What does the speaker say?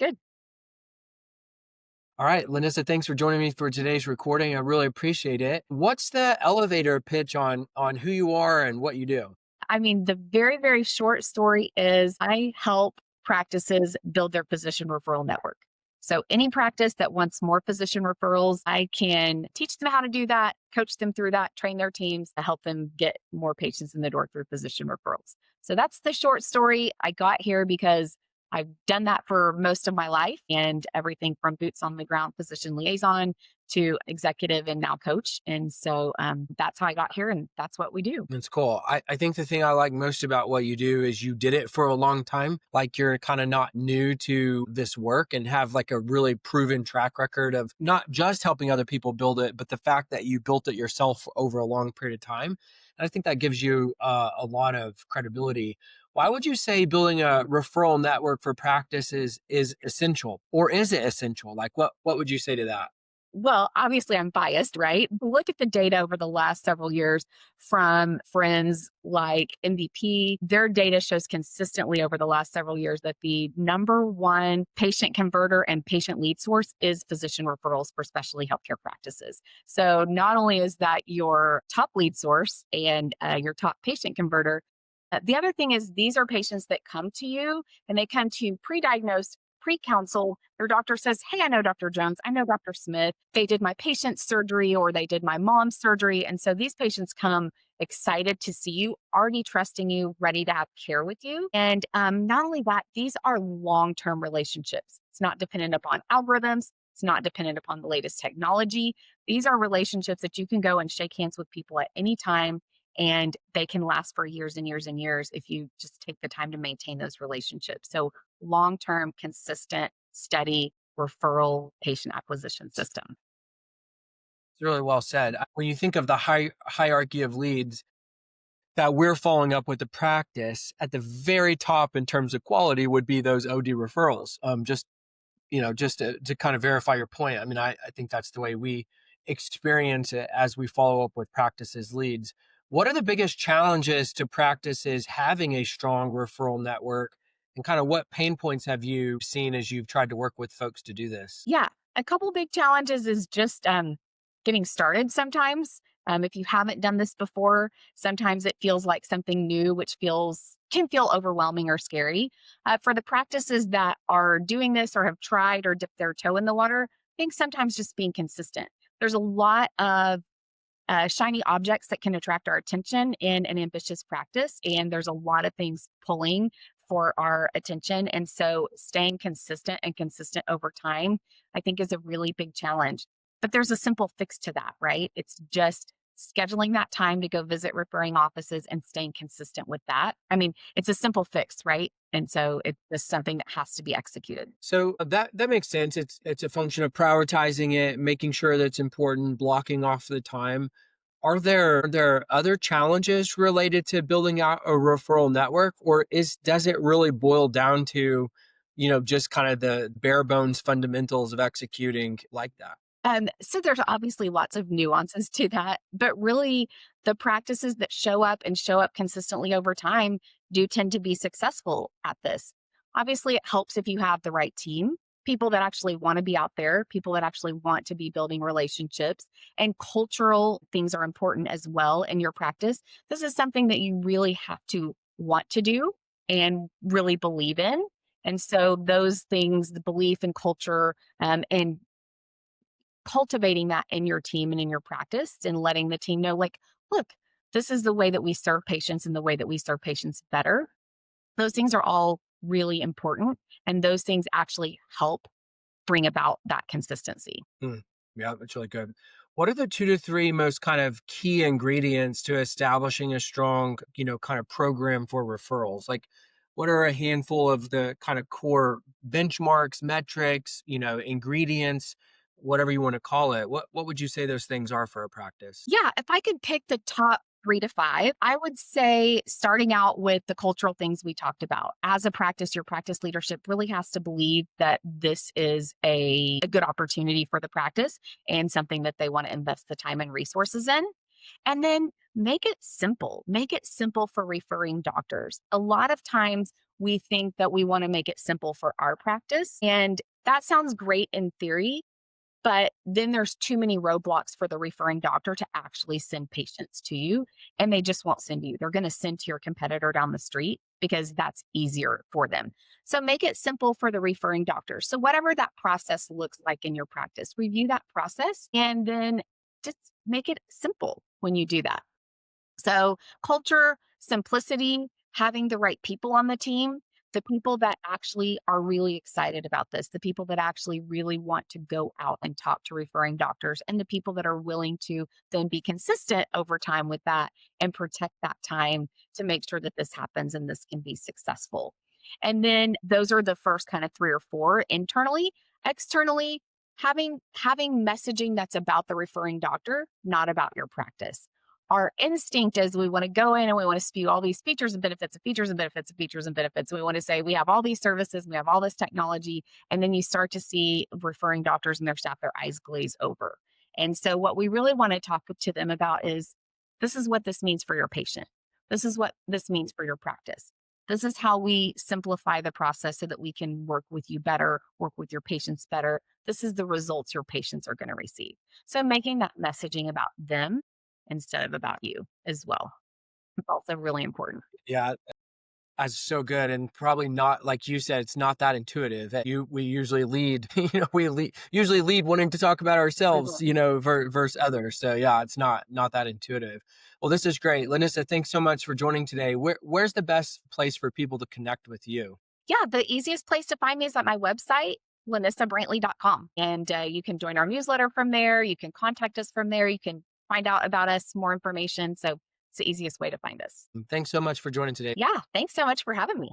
Good. All right, Lanissa, thanks for joining me for today's recording. I really appreciate it. What's the elevator pitch on who you are and what you do? I mean, the very, very short story is I help practices build their physician referral network. So, any practice that wants more physician referrals, I can teach them how to do that, coach them through that, train their teams to help them get more patients in the door through physician referrals. So, that's the short story. I got here because I've done that for most of my life and everything from boots on the ground physician liaison to executive and now coach. And so that's how I got here and that's what we do. It's cool. I think the thing I like most about what you do is you did it for a long time. Like you're kind of not new to this work and have like a really proven track record of not just helping other people build it, but the fact that you built it yourself over a long period of time. And I think that gives you a lot of credibility. Why would you say building a referral network for practices is essential, or is it essential? Like what would you say to that? Well, obviously, I'm biased, right? Look at the data over the last several years from friends like MVP. Their data shows consistently over the last several years that the number one patient converter and patient lead source is physician referrals for specialty healthcare practices. So, not only is that your top lead source and your top patient converter, the other thing is these are patients that come to you and they come to you pre-diagnosed, pre-counsel. Their doctor says, "Hey, I know Dr. Jones. I know Dr. Smith. They did my patient's surgery or they did my mom's surgery." And so these patients come excited to see you, already trusting you, ready to have care with you. And not only that, these are long-term relationships. It's not dependent upon algorithms. It's not dependent upon the latest technology. These are relationships that you can go and shake hands with people at any time and they can last for years and years and years if you just take the time to maintain those relationships. So, long term, consistent, steady referral patient acquisition system. It's really well said. When you think of the hierarchy of leads that we're following up with the practice, at the very top in terms of quality would be those OD referrals. Just to kind of verify your point. I mean, I think that's the way we experience it as we follow up with practices leads. What are the biggest challenges to practices having a strong referral network? And kind of what pain points have you seen as you've tried to work with folks to do this? Yeah, a couple big challenges is just getting started sometimes. If you haven't done this before, sometimes it feels like something new, which feels can feel overwhelming or scary. For the practices that are doing this or have tried or dipped their toe in the water, I think sometimes just being consistent. There's a lot of shiny objects that can attract our attention in an ambitious practice. And there's a lot of things pulling for our attention. And so staying consistent and consistent over time, I think is a really big challenge. But there's a simple fix to that, right? It's just scheduling that time to go visit referring offices and staying consistent with that. I mean, it's a simple fix, right? And so it's just something that has to be executed. So that makes sense. It's a function of prioritizing it, making sure that it's important, blocking off the time. Are there other challenges related to building out a referral network, or is does it really boil down to, just kind of the bare bones fundamentals of executing like that? So there's obviously lots of nuances to that, but really the practices that show up consistently over time do tend to be successful at this. Obviously, it helps if you have the right team, people that actually want to be out there, people that actually want to be building relationships, and cultural things are important as well in your practice. This is something that you really have to want to do and really believe in. And so those things, the belief and culture, and cultivating that in your team and in your practice and letting the team know, like, look, this is the way that we serve patients and the way that we serve patients better. Those things are all really important. And those things actually help bring about that consistency. Hmm. Yeah, that's really good. What are the 2 to 3 most kind of key ingredients to establishing a strong, kind of program for referrals? Like, what are a handful of the kind of core benchmarks, metrics, ingredients, whatever you want to call it? What would you say those things are for a practice? Yeah, if I could pick the top 3 to 5, I would say starting out with the cultural things we talked about. As a practice, your practice leadership really has to believe that this is a good opportunity for the practice and something that they want to invest the time and resources in. And then make it simple. Make it simple for referring doctors. A lot of times We think that we want to make it simple for our practice. And that sounds great in theory, but then there's too many roadblocks for the referring doctor to actually send patients to you, and they just won't send you. They're going to send to your competitor down the street because that's easier for them. So make it simple for the referring doctor. So whatever that process looks like in your practice, review that process and then just make it simple when you do that. So, culture, simplicity, having the right people on the team, the people that actually are really excited about this, the people that actually really want to go out and talk to referring doctors, and the people that are willing to then be consistent over time with that and protect that time to make sure that this happens and this can be successful. And then those are the first kind of three or four internally. Externally, having messaging that's about the referring doctor, not about your practice. Our instinct is we want to go in and we want to spew all these features and benefits and features and benefits and features and benefits. We want to say we have all these services, we have all this technology, and then you start to see referring doctors and their staff, their eyes glaze over. And so what we really want to talk to them about is this is what this means for your patient. This is what this means for your practice. This is how we simplify the process so that we can work with you better, work with your patients better. This is the results your patients are going to receive. So making that messaging about them instead of about you as well. It's also really important. Yeah, that's so good, and probably not like you said. It's not that intuitive. We usually lead, usually lead wanting to talk about ourselves, Mhm. versus others. So yeah, it's not that intuitive. Well, this is great, Lanissa. Thanks so much for joining today. Where's the best place for people to connect with you? Yeah, the easiest place to find me is at my website, lanissabrantley.com. And you can join our newsletter from there. You can contact us from there. You can find out about us, more information. So it's the easiest way to find us. Thanks so much for joining today. Yeah, thanks so much for having me.